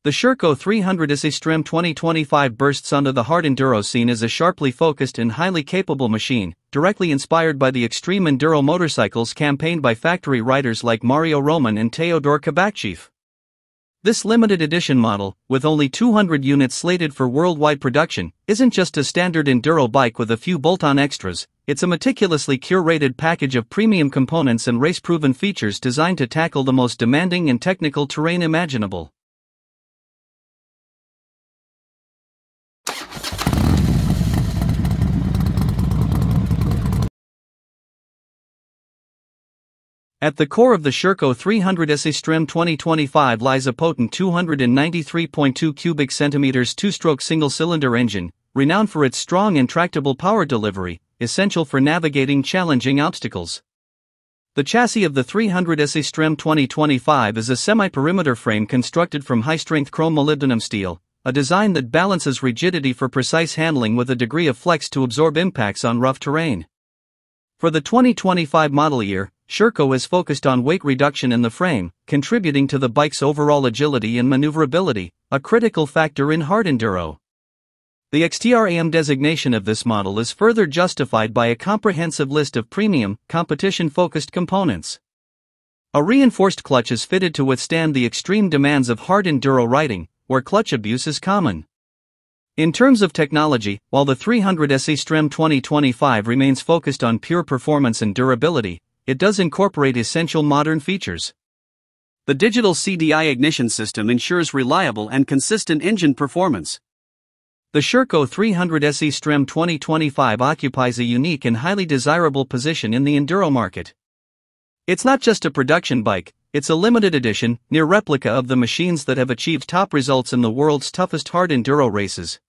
The Sherco 300 SE Extreme 2025 bursts onto the hard enduro scene as a sharply focused and highly capable machine, directly inspired by the extreme enduro motorcycles campaigned by factory riders like Mario Roman and Teodor Kabakchev. This limited edition model, with only 200 units slated for worldwide production, isn't just a standard enduro bike with a few bolt-on extras. It's a meticulously curated package of premium components and race-proven features designed to tackle the most demanding and technical terrain imaginable. At the core of the Sherco 300 SE Extreme 2025 lies a potent 293.2 cubic centimeters two-stroke single-cylinder engine, renowned for its strong and tractable power delivery, essential for navigating challenging obstacles. The chassis of the 300 SE Extreme 2025 is a semi-perimeter frame constructed from high-strength chrome molybdenum steel, a design that balances rigidity for precise handling with a degree of flex to absorb impacts on rough terrain. For the 2025 model year, Sherco has focused on weight reduction in the frame, contributing to the bike's overall agility and maneuverability, a critical factor in hard enduro. The XTRAM designation of this model is further justified by a comprehensive list of premium, competition-focused components. A reinforced clutch is fitted to withstand the extreme demands of hard enduro riding, where clutch abuse is common. In terms of technology, while the 300 SE Extreme 2025 remains focused on pure performance and durability, it does incorporate essential modern features. The digital CDI ignition system ensures reliable and consistent engine performance. The Sherco 300 SE Extreme 2025 occupies a unique and highly desirable position in the enduro market. It's not just a production bike, it's a limited edition, near replica of the machines that have achieved top results in the world's toughest hard enduro races.